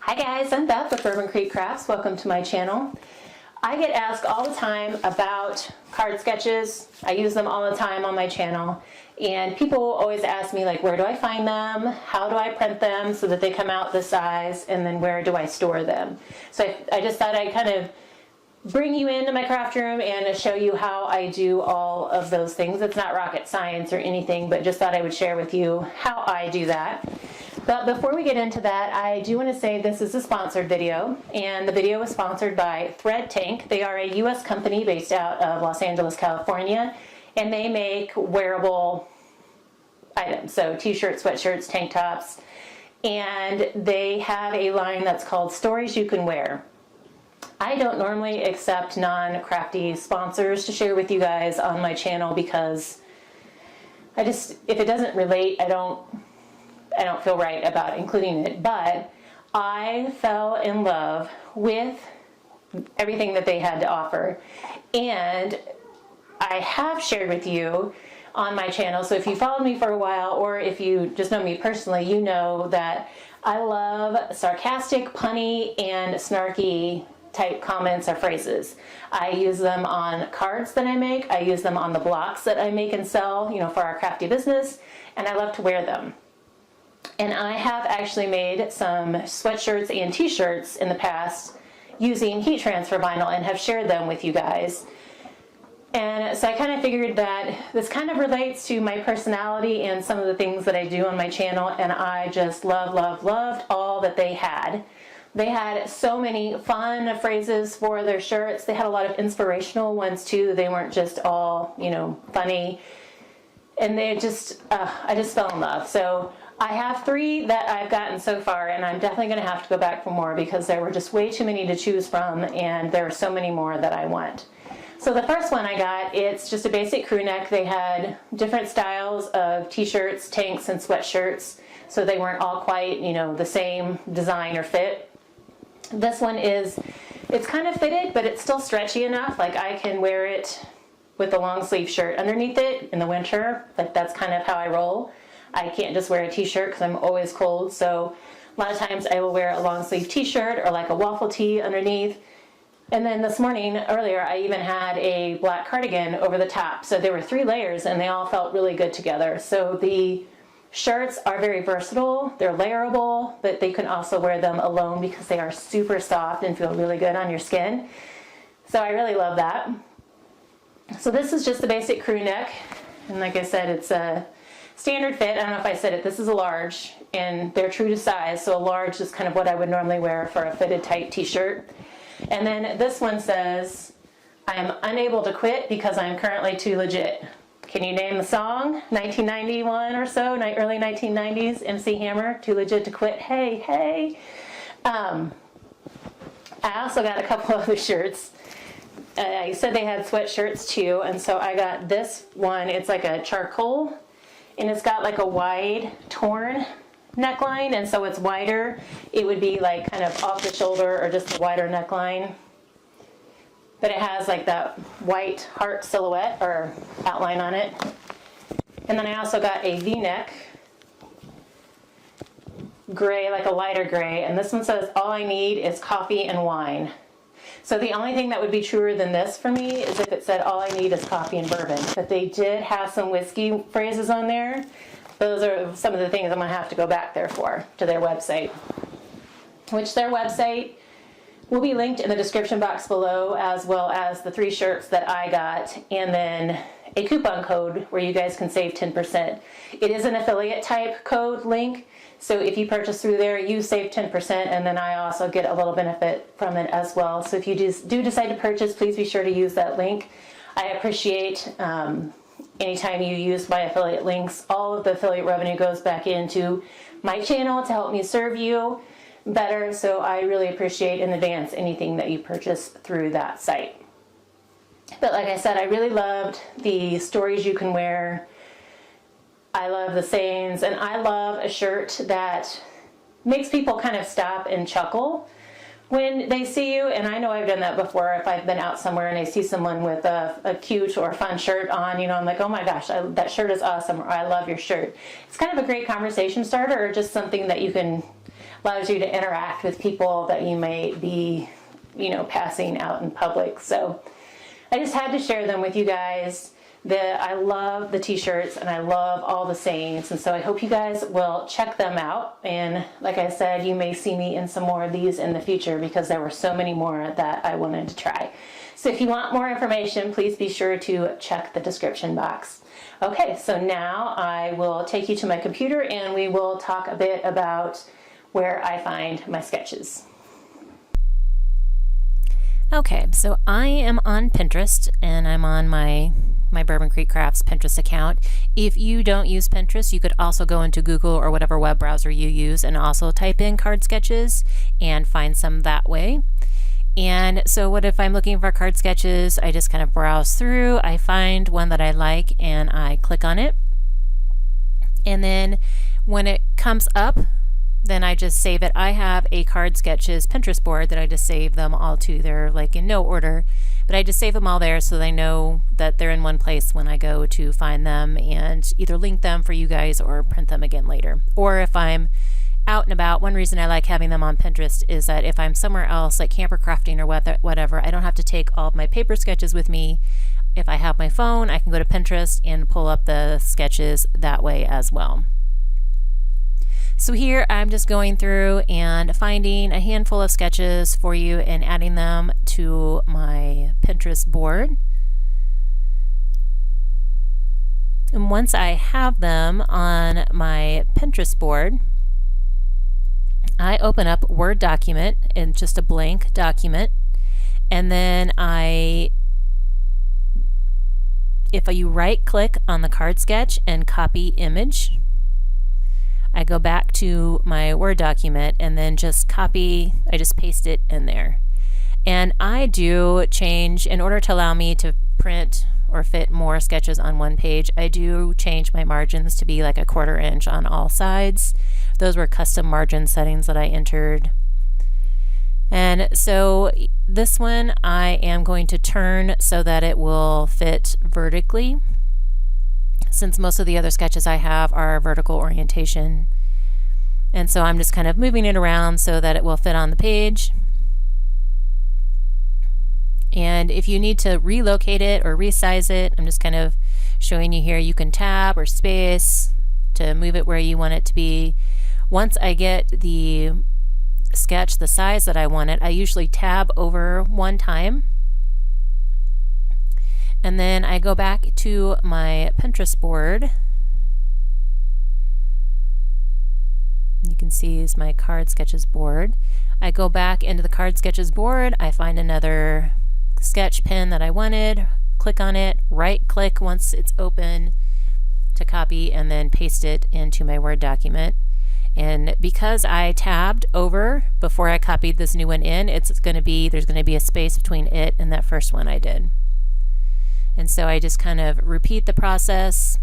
Hi guys, I'm Beth with Bourbon Creek Crafts. Welcome to my channel. I get asked all the time about card sketches. I use them all the time on my channel. And people always ask me, like, where do I find them? How do I print them so that they come out this size? And then where do I store them? So I just thought I'd kind of bring you into my craft room and show you how I do all of those things. It's not rocket science or anything, but just thought I would share with you how I do that. But before we get into that, I do want to say this is a sponsored video, and the video is sponsored by Thread Tank. They are a U.S. company based out of Los Angeles, California, and they make wearable items, so t-shirts, sweatshirts, tank tops, and they have a line that's called Stories You Can Wear. I don't normally accept non-crafty sponsors to share with you guys on my channel because if it doesn't relate, I don't feel right about including it, but I fell in love with everything that they had to offer, and I have shared with you on my channel, so if you followed me for a while or if you just know me personally, you know that I love sarcastic, punny, and snarky type comments or phrases. I use them on cards that I make, I use them on the blocks that I make and sell, for our crafty business, and I love to wear them. And I have actually made some sweatshirts and t-shirts in the past using heat transfer vinyl and have shared them with you guys. And so I kind of figured that this kind of relates to my personality and some of the things that I do on my channel, and I just loved all that they had. They had so many fun phrases for their shirts. They had a lot of inspirational ones too. They weren't just all, funny. And I just fell in love. So I have 3 that I've gotten so far, and I'm definitely going to have to go back for more because there were just way too many to choose from, and there are so many more that I want. So the first one I got, it's just a basic crew neck. They had different styles of t-shirts, tanks, and sweatshirts, so they weren't all quite, the same design or fit. This one it's kind of fitted, but it's still stretchy enough, like I can wear it with a long sleeve shirt underneath it in the winter. Like that's kind of how I roll. I can't just wear a t-shirt because I'm always cold, so a lot of times I will wear a long sleeve t-shirt or like a waffle tee underneath. And then this morning, earlier, I even had a black cardigan over the top. So there were 3 layers and they all felt really good together. So the shirts are very versatile, they're layerable, but they can also wear them alone because they are super soft and feel really good on your skin. So I really love that. So this is just the basic crew neck. And like I said, it's a standard fit. I don't know if I said it, this is a large, and they're true to size. So a large is kind of what I would normally wear for a fitted tight t-shirt. And then this one says, I am unable to quit because I'm currently too legit. Can you name the song? 1991 or so, early 1990s, MC Hammer, Too Legit to Quit. Hey. I also got a couple other shirts. I said they had sweatshirts too, and so I got this one. It's like a charcoal, and it's got like a wide torn neckline, and so it's wider. It would be like kind of off the shoulder or just a wider neckline. But it has like that white heart silhouette or outline on it. And then I also got a V-neck, gray, like a lighter gray, and this one says, all I need is coffee and wine. So the only thing that would be truer than this for me is if it said, all I need is coffee and bourbon. But they did have some whiskey phrases on there. Those are some of the things I'm going to have to go back there to their website. Which their website will be linked in the description box below, as well as the 3 shirts that I got, and then a coupon code where you guys can save 10%. It is an affiliate type code link, so if you purchase through there, you save 10%, and then I also get a little benefit from it as well. So if you do decide to purchase, please be sure to use that link. I appreciate anytime you use my affiliate links. All of the affiliate revenue goes back into my channel to help me serve you better, so I really appreciate in advance anything that you purchase through that site. But like I said, I really loved the Stories You Can Wear. I love the sayings, and I love a shirt that makes people kind of stop and chuckle when they see you. And I know I've done that before. If I've been out somewhere and I see someone with a cute or fun shirt on, I'm like, oh my gosh, that shirt is awesome, or I love your shirt. It's kind of a great conversation starter, or just something that you can allows you to interact with people that you may be, passing out in public. So I just had to share them with you guys. I love the t-shirts and I love all the sayings, and so I hope you guys will check them out. And like I said, you may see me in some more of these in the future because there were so many more that I wanted to try. So if you want more information, please be sure to check the description box. Okay, so now I will take you to my computer and we will talk a bit about where I find my sketches. Okay, so I am on Pinterest and I'm on my Bourbon Creek Crafts Pinterest account. If you don't use Pinterest, you could also go into Google or whatever web browser you use and also type in card sketches and find some that way. And so what if I'm looking for card sketches? I just kind of browse through, I find one that I like and I click on it. And then when it comes up, then I just save it. I have a card sketches Pinterest board that I just save them all to. They're like in no order, but I just save them all there so they know that they're in one place when I go to find them and either link them for you guys or print them again later. Or if I'm out and about, one reason I like having them on Pinterest is that if I'm somewhere else like camper crafting or whatever, I don't have to take all of my paper sketches with me. If I have my phone, I can go to Pinterest and pull up the sketches that way as well. So here I'm just going through and finding a handful of sketches for you and adding them to my Pinterest board. And once I have them on my Pinterest board, I open up Word document in just a blank document, and then if you right click on the card sketch and copy image, I go back to my Word document and then just paste it in there. And I do change, in order to allow me to print or fit more sketches on one page, I do change my margins to be like a 1/4 inch on all sides. Those were custom margin settings that I entered. And so this one I am going to turn so that it will fit vertically, since most of the other sketches I have are vertical orientation. And so I'm just kind of moving it around so that it will fit on the page. And if you need to relocate it or resize it, I'm just kind of showing you here, you can tab or space to move it where you want it to be. Once I get the sketch the size that I want it, I usually tab over one time. And then I go back to my Pinterest board. You can see is my card sketches board. I go back into the card sketches board, I find another sketch pen that I wanted, click on it, right click once it's open to copy, and then paste it into my Word document. And because I tabbed over before I copied this new one in, there's going to be a space between it and that first one I did. And so I just kind of repeat the process,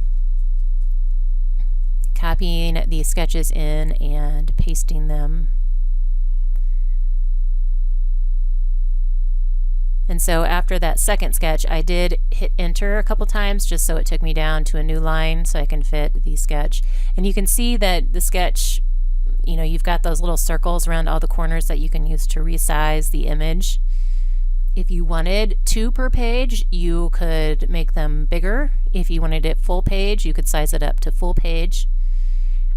copying these sketches in and pasting them. And so after that second sketch, I did hit enter a couple times just so it took me down to a new line so I can fit the sketch. And you can see that the sketch, you've got those little circles around all the corners that you can use to resize the image. If you wanted 2 per page, you could make them bigger. If you wanted it full page, you could size it up to full page.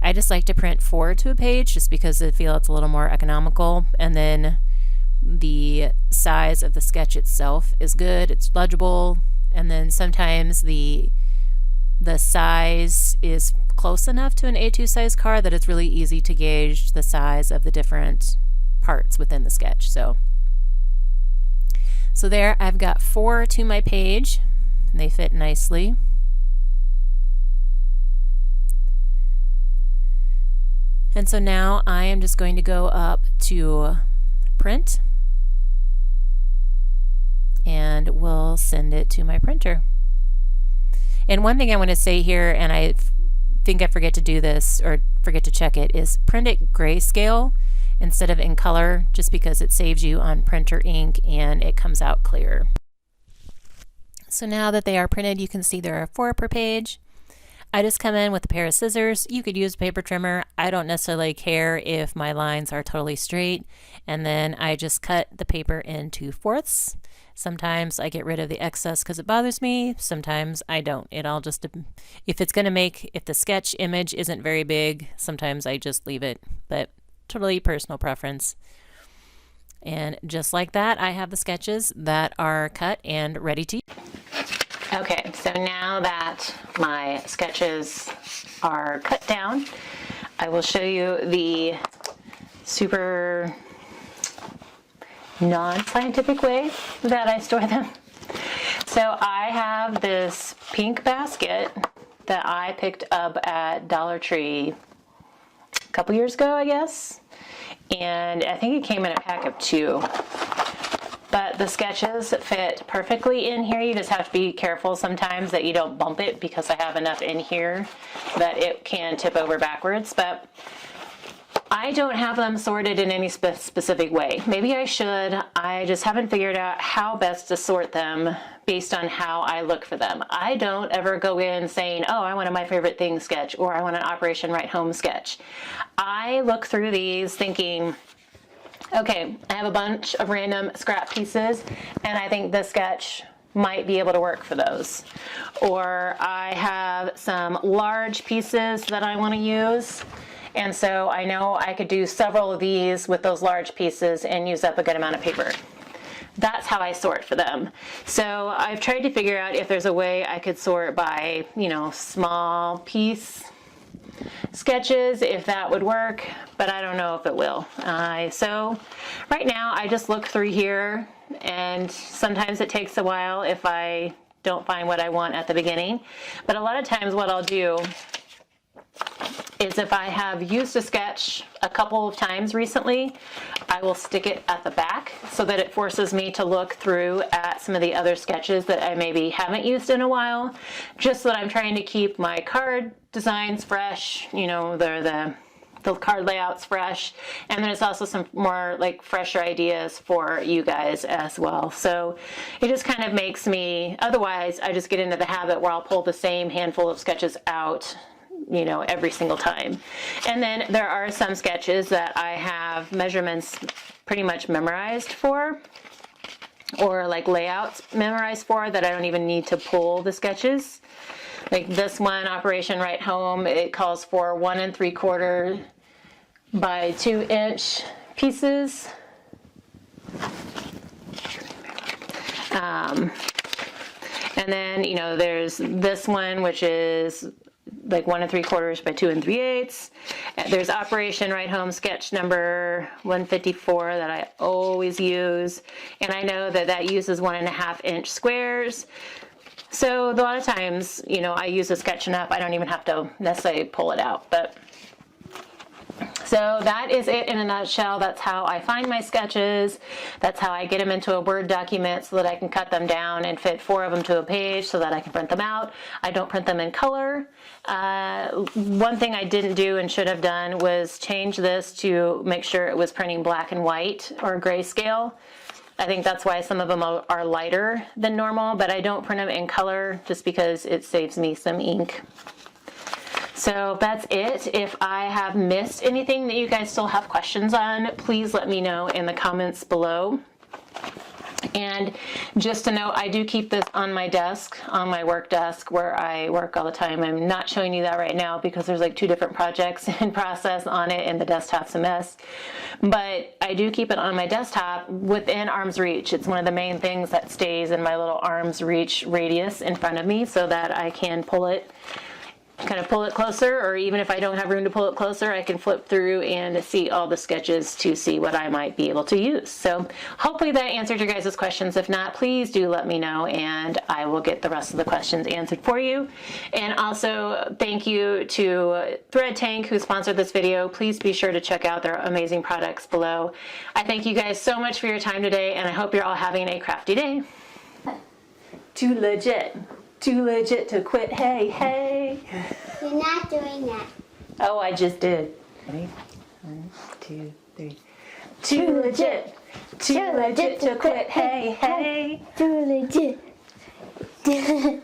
I just like to print 4 to a page just because I feel it's a little more economical. And then the size of the sketch itself is good, it's legible, and then sometimes the size is close enough to an A2 size card that it's really easy to gauge the size of the different parts within the sketch. So there I've got 4 to my page and they fit nicely. And so now I am just going to go up to print and we'll send it to my printer. And one thing I want to say here, and I think I forget to do this or forget to check it, is print it grayscale instead of in color, just because it saves you on printer ink and it comes out clear. So now that they are printed, you can see there are 4 per page. I just come in with a pair of scissors. You could use a paper trimmer. I don't necessarily care if my lines are totally straight. And then I just cut the paper into fourths. Sometimes I get rid of the excess because it bothers me. Sometimes I don't. It all just, if the sketch image isn't very big, sometimes I just leave it. But totally personal preference. And just like that, I have the sketches that are cut and ready to use. Okay, so now that my sketches are cut down, I will show you the super non-scientific way that I store them. So I have this pink basket that I picked up at Dollar Tree a couple years ago, I guess. And I think it came in a pack of 2. But the sketches fit perfectly in here. You just have to be careful sometimes that you don't bump it, because I have enough in here that it can tip over backwards. But I don't have them sorted in any specific way. Maybe I should. I just haven't figured out how best to sort them based on how I look for them. I don't ever go in saying, oh, I want a My Favorite Thing sketch, or I want an Operation Right Home sketch. I look through these thinking, okay, I have a bunch of random scrap pieces, and I think this sketch might be able to work for those. Or I have some large pieces that I want to use, and so I know I could do several of these with those large pieces and use up a good amount of paper. That's how I sort for them. So I've tried to figure out if there's a way I could sort by, small piece sketches, if that would work, but I don't know if it will. So right now I just look through here, and sometimes it takes a while if I don't find what I want at the beginning. But a lot of times what I'll do is, if I have used a sketch a couple of times recently, I will stick it at the back so that it forces me to look through at some of the other sketches that I maybe haven't used in a while, just so that I'm trying to keep my card designs fresh, the card layouts fresh, and then it's also some more fresher ideas for you guys as well. So it just kind of makes me, otherwise I just get into the habit where I'll pull the same handful of sketches out every single time. And then there are some sketches that I have measurements pretty much memorized for, or layouts memorized for, that I don't even need to pull the sketches. Like this one, Operation Right Home, it calls for 1 3/4 by 2 inch pieces. And then, there's this one, which is 1 3/4 by 2 3/8. There's Operation Right Home sketch number 154 that I always use, and I know that uses 1.5 inch squares. So a lot of times, I use a sketching up. I don't even have to necessarily pull it out. But so that is it in a nutshell. That's how I find my sketches. That's how I get them into a Word document so that I can cut them down and fit 4 of them to a page so that I can print them out. I don't print them in color. One thing I didn't do and should have done was change this to make sure it was printing black and white or grayscale. I think that's why some of them are lighter than normal, but I don't print them in color just because it saves me some ink. So that's it. If I have missed anything that you guys still have questions on, please let me know in the comments below. And just to note, I do keep this on my desk, on my work desk where I work all the time. I'm not showing you that right now because there's 2 different projects in process on it and the desktop's a mess. But I do keep it on my desktop within arm's reach. It's one of the main things that stays in my little arm's reach radius in front of me so that I can pull it closer, or even if I don't have room to pull it closer, I can flip through and see all the sketches to see what I might be able to use. So hopefully that answered your guys' questions. If not, please do let me know and I will get the rest of the questions answered for you. And also thank you to Thread Tank who sponsored this video. Please be sure to check out their amazing products below. I thank you guys so much for your time today, and I hope you're all having a crafty day. Too legit to quit. Hey, hey. You're not doing that. Oh, I just did. Ready? 1, 2, 3. Too legit to quit. Hey, hey. Too legit.